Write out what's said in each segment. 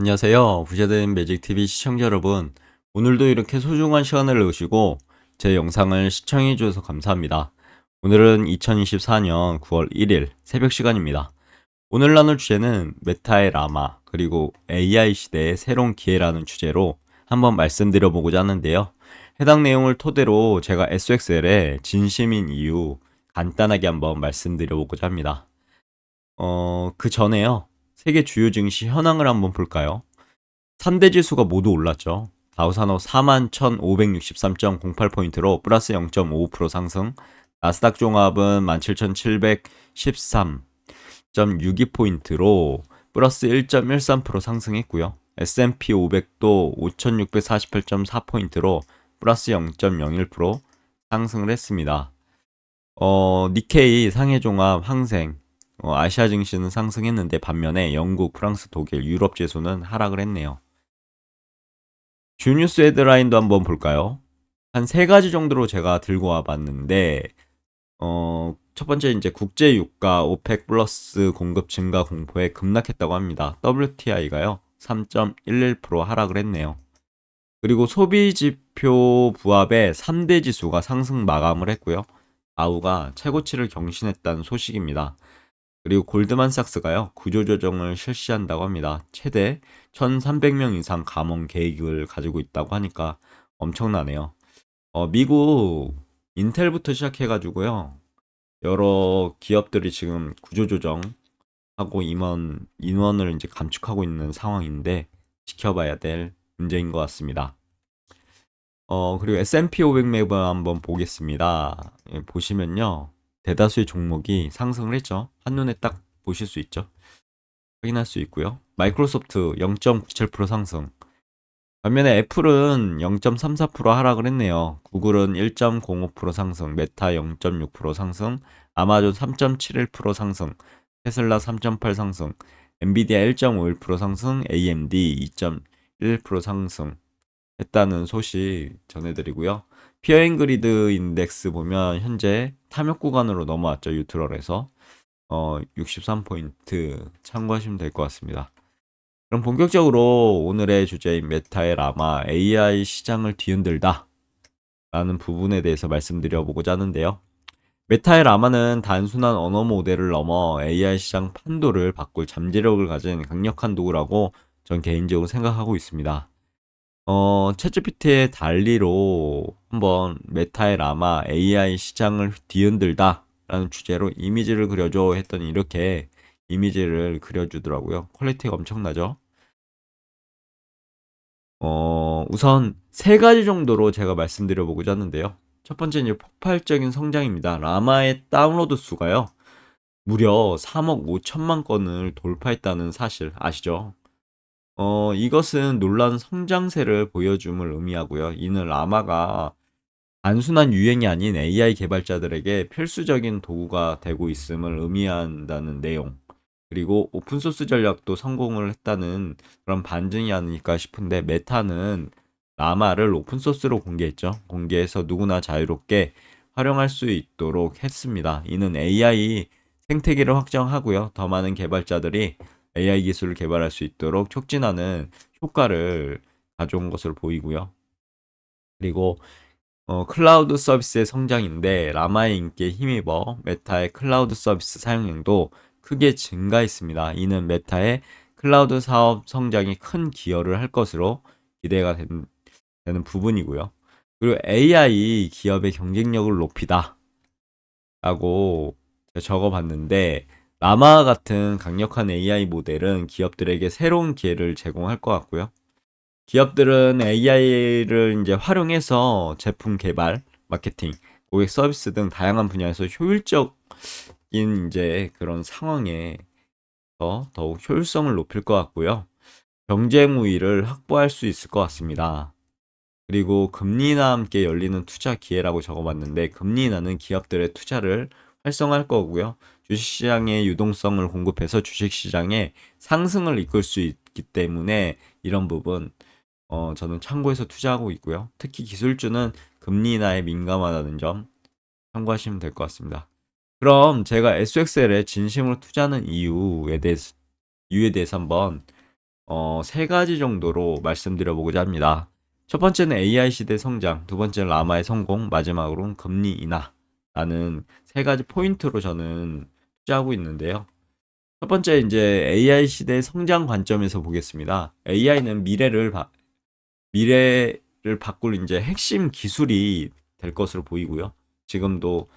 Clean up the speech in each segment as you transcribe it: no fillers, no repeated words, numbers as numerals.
안녕하세요. 부자된 매직TV 시청자 여러분. 오늘도 이렇게 소중한 시간을 내주시고 제 영상을 시청해 주셔서 감사합니다. 오늘은 2024년 9월 1일 새벽 시간입니다. 오늘 나눌 주제는 메타의 라마 그리고 AI 시대의 새로운 기회라는 주제로 한번 말씀드려 보고자 하는데요. 해당 내용을 토대로 제가 SXL의 진심인 이유 간단하게 한번 말씀드려 보고자 합니다. 그 전에요. 세계 주요 증시 현황을 한번 볼까요? 3대 지수가 모두 올랐죠. 다우산업 41,563.08포인트로 플러스 0.55% 상승, 나스닥 종합은 17,713.62포인트로 플러스 1.13% 상승했고요. S&P 500도 5,648.4포인트로 플러스 0.01% 상승을 했습니다. 니케이, 상해종합, 항생, 아시아 증시는 상승했는데 반면에 영국, 프랑스, 독일, 유럽 지수는 하락을 했네요. 주뉴스 헤드라인도 한번 볼까요? 한 세 가지 정도로 제가 들고 와봤는데, 첫 번째 이제 국제 유가 오펙 플러스 공급 증가 공포에 급락했다고 합니다. WTI가요, 3.11% 하락을 했네요. 그리고 소비 지표 부합의 3대 지수가 상승 마감을 했고요. 다우가 최고치를 경신했다는 소식입니다. 그리고 골드만삭스가요, 구조조정을 실시한다고 합니다. 최대 1,300명 이상 감원 계획을 가지고 있다고 하니까 엄청나네요. 미국 인텔부터 시작해가지고요, 여러 기업들이 지금 구조조정하고 인원을 이제 감축하고 있는 상황인데 지켜봐야 될 문제인 것 같습니다. 그리고 S&P 500 매번 한번 보겠습니다. 예, 보시면요, 대다수의 종목이 상승을 했죠. 한눈에 딱 보실 수 있죠. 확인할 수 있고요. 마이크로소프트 0.97% 상승. 반면에 애플은 0.34% 하락을 했네요. 구글은 1.05% 상승, 메타 0.6% 상승, 아마존 3.71% 상승, 테슬라 3.8% 상승, 엔비디아 1.51% 상승, AMD 2.1% 상승 했다는 소식 전해드리고요. 피어앤그리드 인덱스 보면 현재 탐욕 구간으로 넘어왔죠. 뉴트럴에서 63포인트 참고하시면 될 것 같습니다. 그럼 본격적으로 오늘의 주제인 메타의 라마 AI 시장을 뒤흔들다 라는 부분에 대해서 말씀드려보고자 하는데요. 메타의 라마는 단순한 언어 모델을 넘어 AI 시장 판도를 바꿀 잠재력을 가진 강력한 도구라고 전 개인적으로 생각하고 있습니다. 챗GPT의 달리로 한번 메타의 라마 AI 시장을 뒤흔들다 라는 주제로 이미지를 그려줘 했더니 이렇게 이미지를 그려주더라고요. 퀄리티가 엄청나죠? 우선 세 가지 정도로 제가 말씀드려 보고자 하는데요. 첫 번째는 폭발적인 성장입니다. 라마의 다운로드 수가요, 무려 3억 5천만 건을 돌파했다는 사실 아시죠? 이것은 놀라운 성장세를 보여줌을 의미하고요. 이는 라마가 단순한 유행이 아닌 AI 개발자들에게 필수적인 도구가 되고 있음을 의미한다는 내용. 그리고 오픈소스 전략도 성공을 했다는 그런 반증이 아닐까 싶은데, 메타는 라마를 오픈소스로 공개했죠. 공개해서 누구나 자유롭게 활용할 수 있도록 했습니다. 이는 AI 생태계를 확장하고요, 더 많은 개발자들이 AI 기술을 개발할 수 있도록 촉진하는 효과를 가져온 것으로 보이고요. 그리고 클라우드 서비스의 성장인데, 라마의 인기에 힘입어 메타의 클라우드 서비스 사용량도 크게 증가했습니다. 이는 메타의 클라우드 사업 성장에 큰 기여를 할 것으로 기대가 되는 부분이고요. 그리고 AI 기업의 경쟁력을 높이다 라고 적어봤는데, 라마 같은 강력한 AI 모델은 기업들에게 새로운 기회를 제공할 것 같고요. 기업들은 AI를 이제 활용해서 제품 개발, 마케팅, 고객 서비스 등 다양한 분야에서 효율적인 이제 그런 상황에 더욱 효율성을 높일 것 같고요. 경쟁 우위를 확보할 수 있을 것 같습니다. 그리고 금리나 함께 열리는 투자 기회라고 적어봤는데, 금리 인하는 기업들의 투자를 활성화할 거고요. 주식시장의 유동성을 공급해서 주식시장의 상승을 이끌 수 있기 때문에 이런 부분 저는 참고해서 투자하고 있고요. 특히 기술주는 금리 인하에 민감하다는 점 참고하시면 될 것 같습니다. 그럼 제가 SXL에 진심으로 투자하는 이유에 대해서 한번 세 가지 정도로 말씀드려 보고자 합니다. 첫 번째는 AI 시대 성장, 두 번째는 라마의 성공, 마지막으로는 금리 인하라는 세 가지 포인트로 저는 투자하고 있는데요. 첫 번째 이제 AI 시대 성장 관점에서 보겠습니다. AI는 미래를 바꿀 이제 핵심 기술이 될 것으로 보이고요. 지금도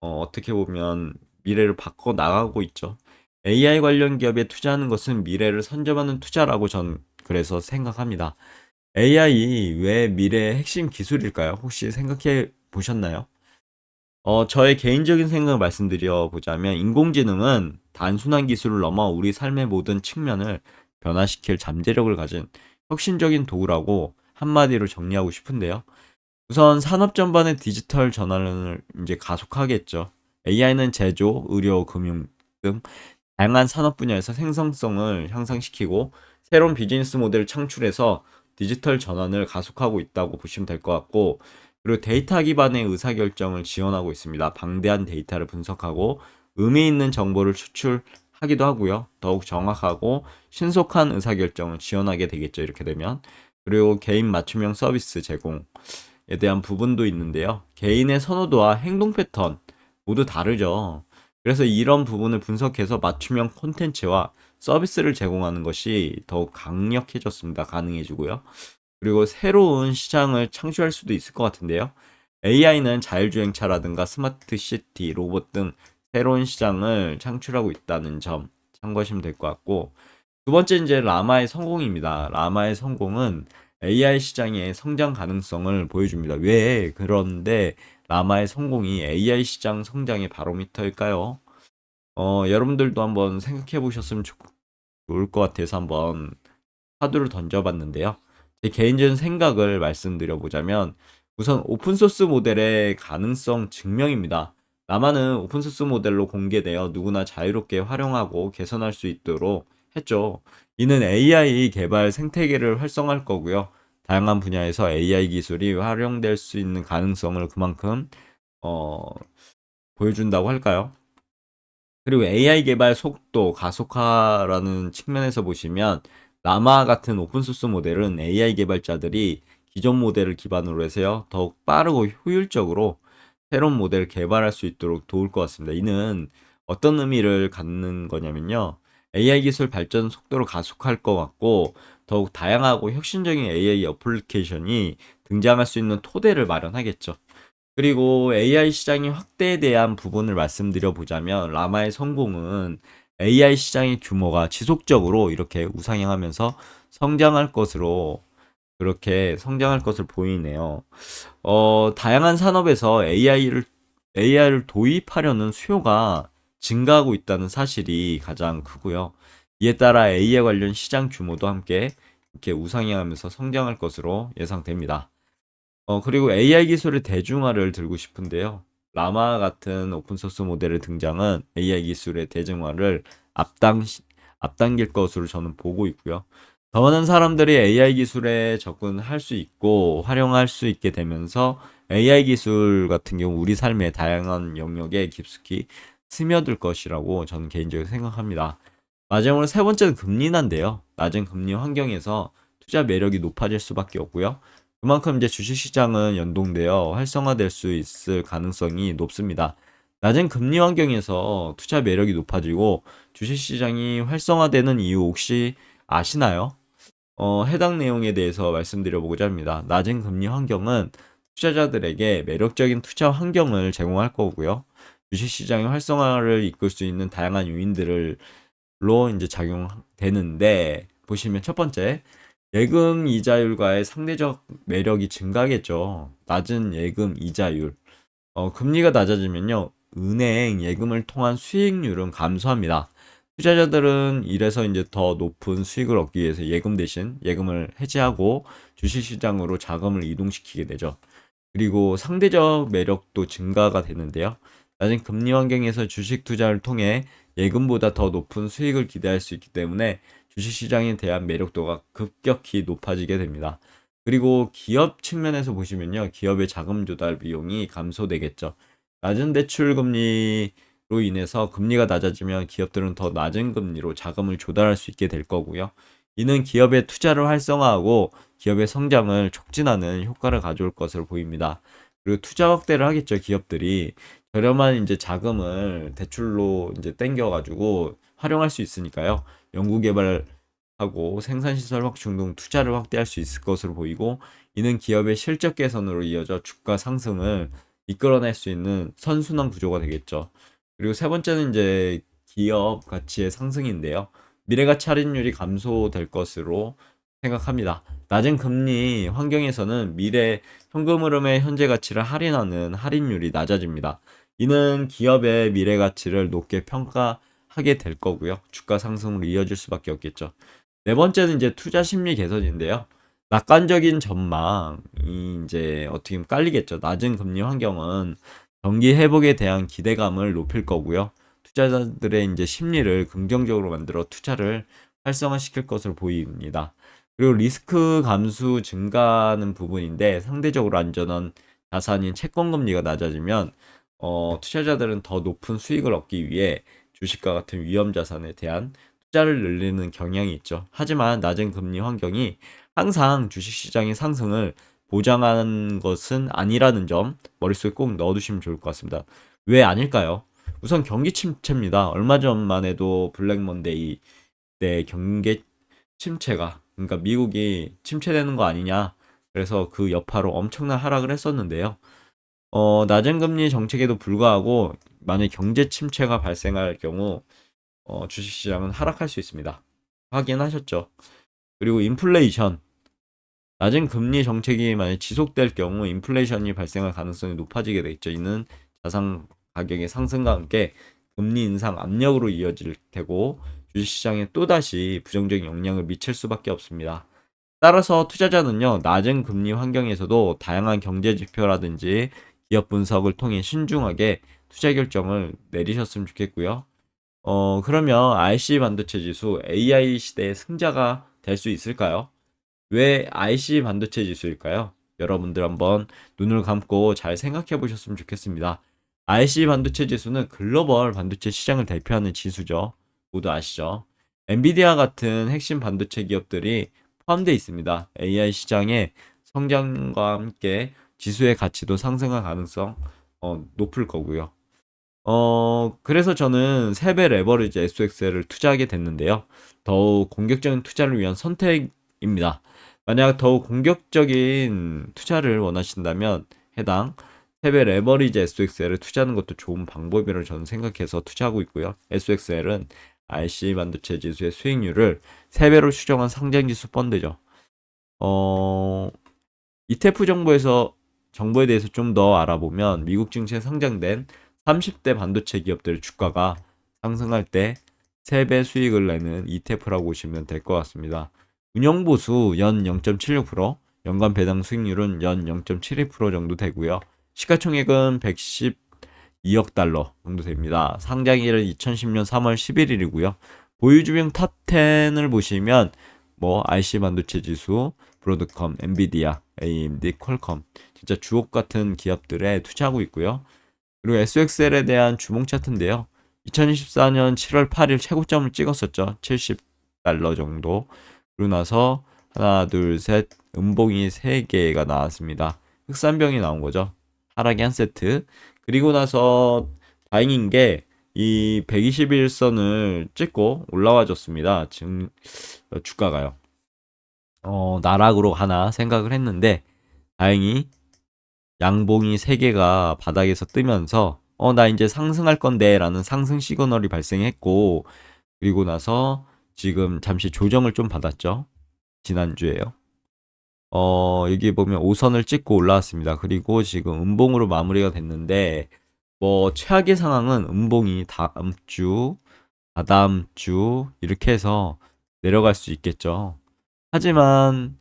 어떻게 보면 미래를 바꿔 나가고 있죠. AI 관련 기업에 투자하는 것은 미래를 선점하는 투자라고 전 그래서 생각합니다. AI 왜 미래의 핵심 기술일까요? 혹시 생각해 보셨나요? 저의 개인적인 생각을 말씀드려 보자면 인공지능은 단순한 기술을 넘어 우리 삶의 모든 측면을 변화시킬 잠재력을 가진 혁신적인 도구라고 한마디로 정리하고 싶은데요. 우선 산업 전반의 디지털 전환을 이제 가속하겠죠. AI는 제조, 의료, 금융 등 다양한 산업 분야에서 생산성을 향상시키고 새로운 비즈니스 모델을 창출해서 디지털 전환을 가속하고 있다고 보시면 될 것 같고, 그리고 데이터 기반의 의사결정을 지원하고 있습니다. 방대한 데이터를 분석하고 의미 있는 정보를 추출하기도 하고요. 더욱 정확하고 신속한 의사결정을 지원하게 되겠죠. 이렇게 되면. 그리고 개인 맞춤형 서비스 제공에 대한 부분도 있는데요. 개인의 선호도와 행동 패턴 모두 다르죠. 그래서 이런 부분을 분석해서 맞춤형 콘텐츠와 서비스를 제공하는 것이 더욱 강력해졌습니다. 가능해지고요. 그리고 새로운 시장을 창출할 수도 있을 것 같은데요. AI는 자율주행차라든가 스마트 시티, 로봇 등 새로운 시장을 창출하고 있다는 점 참고하시면 될 것 같고, 두 번째 이제 라마의 성공입니다. 라마의 성공은 AI 시장의 성장 가능성을 보여줍니다. 왜 그런데 라마의 성공이 AI 시장 성장의 바로미터일까요? 여러분들도 한번 생각해 보셨으면 좋을 것 같아서 한번 화두를 던져봤는데요. 제 개인적인 생각을 말씀드려 보자면 우선 오픈소스 모델의 가능성 증명입니다. 라마는 오픈소스 모델로 공개되어 누구나 자유롭게 활용하고 개선할 수 있도록 했죠. 이는 AI 개발 생태계를 활성화할 거고요. 다양한 분야에서 AI 기술이 활용될 수 있는 가능성을 그만큼 어, 보여준다고 할까요? 그리고 AI 개발 속도 가속화라는 측면에서 보시면 라마 같은 오픈소스 모델은 AI 개발자들이 기존 모델을 기반으로 해서요, 더욱 빠르고 효율적으로 새로운 모델을 개발할 수 있도록 도울 것 같습니다. 이는 어떤 의미를 갖는 거냐면요, AI 기술 발전 속도를 가속할 것 같고 더욱 다양하고 혁신적인 AI 어플리케이션이 등장할 수 있는 토대를 마련하겠죠. 그리고 AI 시장의 확대에 대한 부분을 말씀드려 보자면 라마의 성공은 AI 시장의 규모가 지속적으로 이렇게 우상향하면서 성장할 것으로 그렇게 성장할 것을 보이네요. 다양한 산업에서 AI를 도입하려는 수요가 증가하고 있다는 사실이 가장 크고요. 이에 따라 AI 관련 시장 규모도 함께 이렇게 우상향하면서 성장할 것으로 예상됩니다. 그리고 AI 기술의 대중화를 들고 싶은데요. 라마 같은 오픈소스 모델의 등장은 AI 기술의 대중화를 앞당, 앞당길 것으로 저는 보고 있고요. 더 많은 사람들이 AI 기술에 접근할 수 있고 활용할 수 있게 되면서 AI 기술 같은 경우 우리 삶의 다양한 영역에 깊숙이 스며들 것이라고 저는 개인적으로 생각합니다. 마지막으로 세 번째는 금리난데요. 낮은 금리 환경에서 투자 매력이 높아질 수밖에 없고요. 그만큼 이제 주식시장은 연동되어 활성화될 수 있을 가능성이 높습니다. 낮은 금리 환경에서 투자 매력이 높아지고 주식시장이 활성화되는 이유 혹시 아시나요? 해당 내용에 대해서 말씀드려보고자 합니다. 낮은 금리 환경은 투자자들에게 매력적인 투자 환경을 제공할 거고요. 주식시장의 활성화를 이끌 수 있는 다양한 요인들로 이제 작용되는데, 보시면 첫 번째, 예금 이자율과의 상대적 매력이 증가하겠죠. 낮은 예금 이자율. 금리가 낮아지면요, 은행 예금을 통한 수익률은 감소합니다. 투자자들은 이래서 이제 더 높은 수익을 얻기 위해서 예금 대신 예금을 해지하고 주식시장으로 자금을 이동시키게 되죠. 그리고 상대적 매력도 증가가 되는데요. 낮은 금리 환경에서 주식 투자를 통해 예금보다 더 높은 수익을 기대할 수 있기 때문에 주식시장에 대한 매력도가 급격히 높아지게 됩니다. 그리고 기업 측면에서 보시면요, 기업의 자금 조달 비용이 감소되겠죠. 낮은 대출 금리로 인해서 금리가 낮아지면 기업들은 더 낮은 금리로 자금을 조달할 수 있게 될 거고요. 이는 기업의 투자를 활성화하고 기업의 성장을 촉진하는 효과를 가져올 것으로 보입니다. 그리고 투자 확대를 하겠죠, 기업들이. 저렴한 이제 자금을 대출로 이제 땡겨가지고 활용할 수 있으니까요. 연구개발하고 생산시설 확충 등 투자를 확대할 수 있을 것으로 보이고, 이는 기업의 실적 개선으로 이어져 주가 상승을 이끌어낼 수 있는 선순환 구조가 되겠죠. 그리고 세 번째는 이제 기업 가치의 상승인데요. 미래가치 할인율이 감소될 것으로 생각합니다. 낮은 금리 환경에서는 미래 현금 흐름의 현재 가치를 할인하는 할인율이 낮아집니다. 이는 기업의 미래 가치를 높게 평가하게 될 거고요. 주가 상승으로 이어질 수밖에 없겠죠. 네 번째는 이제 투자 심리 개선인데요. 낙관적인 전망이 이제 어떻게 보면 깔리겠죠. 낮은 금리 환경은 경기 회복에 대한 기대감을 높일 거고요. 투자자들의 이제 심리를 긍정적으로 만들어 투자를 활성화시킬 것으로 보입니다. 그리고 리스크 감수 증가하는 부분인데 상대적으로 안전한 자산인 채권 금리가 낮아지면 투자자들은 더 높은 수익을 얻기 위해 주식과 같은 위험 자산에 대한 투자를 늘리는 경향이 있죠. 하지만 낮은 금리 환경이 항상 주식시장의 상승을 보장하는 것은 아니라는 점 머릿속에 꼭 넣어두시면 좋을 것 같습니다. 왜 아닐까요? 우선 경기 침체입니다. 얼마 전만 해도 블랙 먼데이 때 경기 침체가, 그러니까 미국이 침체되는 거 아니냐, 그래서 그 여파로 엄청난 하락을 했었는데요. 낮은 금리 정책에도 불구하고 만약 경제 침체가 발생할 경우 주식시장은 하락할 수 있습니다. 확인하셨죠? 그리고 인플레이션, 낮은 금리 정책이 만약 지속될 경우 인플레이션이 발생할 가능성이 높아지게 되겠죠. 이는 자산 가격의 상승과 함께 금리 인상 압력으로 이어질 테고 주식시장에 또다시 부정적인 영향을 미칠 수밖에 없습니다. 따라서 투자자는요, 낮은 금리 환경에서도 다양한 경제 지표라든지 기업 분석을 통해 신중하게 투자 결정을 내리셨으면 좋겠고요. 그러면 IC 반도체 지수 AI 시대의 승자가 될 수 있을까요? 왜 IC 반도체 지수일까요? 여러분들 한번 눈을 감고 잘 생각해 보셨으면 좋겠습니다. IC 반도체 지수는 글로벌 반도체 시장을 대표하는 지수죠. 모두 아시죠? 엔비디아 같은 핵심 반도체 기업들이 포함되어 있습니다. AI 시장의 성장과 함께 지수의 가치도 상승할 가능성 높을 거고요. 그래서 저는 3배 레버리지 SXL을 투자하게 됐는데요. 더욱 공격적인 투자를 위한 선택입니다. 만약 더욱 공격적인 투자를 원하신다면 해당 3배 레버리지 SXL을 투자하는 것도 좋은 방법이라고 저는 생각해서 투자하고 있고요. SXL은 RC 반도체 지수의 수익률을 3배로 추정한 상장지수 펀드죠. ETF 정보에 대해서 좀 더 알아보면 미국 증시에 상장된 30대 반도체 기업들 주가가 상승할 때 3배 수익을 내는 ETF라고 보시면 될 것 같습니다. 운영보수 연 0.76%, 연간 배당 수익률은 연 0.72% 정도 되고요. 시가총액은 112억 달러 정도 됩니다. 상장일은 2010년 3월 11일이고요. 보유주명 탑10을 보시면 IC 반도체 지수, 브로드컴, 엔비디아, AMD, 퀄컴 진짜 주옥 같은 기업들에 투자하고 있고요. 그리고 SXL에 대한 주봉 차트인데요. 2024년 7월 8일 최고점을 찍었었죠. 70달러 정도. 그리고 나서 하나, 둘, 셋, 음봉이 3개가 나왔습니다. 흑산병이 나온 거죠. 하락이 한 세트. 그리고 나서 다행인 게 이 121선을 찍고 올라와 줬습니다. 지금 주가가요. 나락으로 가나 생각을 했는데 다행히 양봉이 3개가 바닥에서 뜨면서 나 이제 상승할 건데 라는 상승 시그널이 발생했고, 그리고 나서 지금 잠시 조정을 좀 받았죠. 지난주에요. 여기 보면 5선을 찍고 올라왔습니다. 그리고 지금 음봉으로 마무리가 됐는데 최악의 상황은 음봉이 다음 주, 다다음 주 이렇게 해서 내려갈 수 있겠죠. 하지만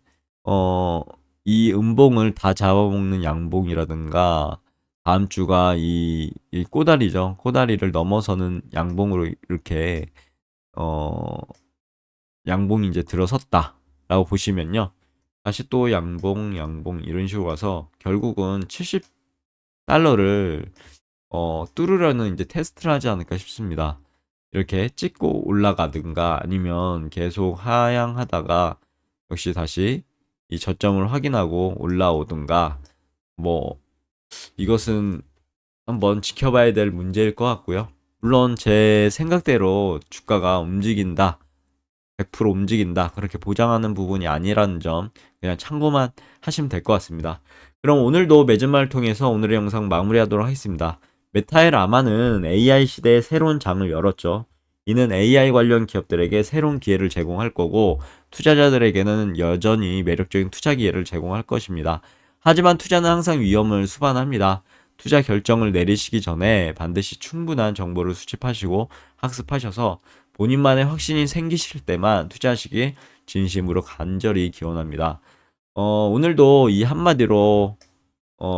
이 음봉을 다 잡아먹는 양봉이라든가 다음 주가 이 꼬다리죠. 꼬다리를 넘어서는 양봉으로 이렇게 어 양봉이 이제 들어섰다라고 보시면요. 다시 또 양봉 이런 식으로 가서 결국은 70달러를 뚫으려는 이제 테스트를 하지 않을까 싶습니다. 이렇게 찍고 올라가든가 아니면 계속 하향하다가 역시 다시 이 저점을 확인하고 올라오든가 뭐 이것은 한번 지켜봐야 될 문제일 것 같고요. 물론 제 생각대로 주가가 움직인다, 100% 움직인다, 그렇게 보장하는 부분이 아니라는 점 그냥 참고만 하시면 될 것 같습니다. 그럼 오늘도 매주말을 통해서 오늘의 영상 마무리하도록 하겠습니다. 메타의 라마는 AI 시대의 새로운 장을 열었죠. 이는 AI 관련 기업들에게 새로운 기회를 제공할 거고 투자자들에게는 여전히 매력적인 투자 기회를 제공할 것입니다. 하지만 투자는 항상 위험을 수반합니다. 투자 결정을 내리시기 전에 반드시 충분한 정보를 수집하시고 학습하셔서 본인만의 확신이 생기실 때만 투자하시기 진심으로 간절히 기원합니다. 오늘도 이 한마디로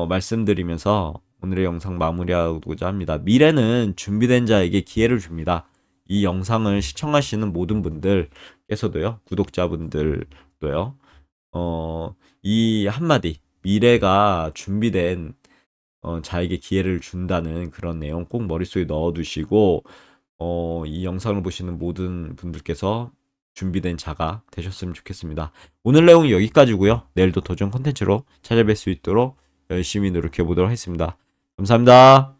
말씀드리면서 오늘의 영상 마무리하고자 합니다. 미래는 준비된 자에게 기회를 줍니다. 이 영상을 시청하시는 모든 분들께서도요, 구독자분들도요, 이 한마디, 미래가 준비된 자에게 기회를 준다는 그런 내용 꼭 머릿속에 넣어두시고, 이 영상을 보시는 모든 분들께서 준비된 자가 되셨으면 좋겠습니다. 오늘 내용이 여기까지고요. 내일도 더 좋은 컨텐츠로 찾아뵐 수 있도록 열심히 노력해 보도록 하겠습니다. 감사합니다.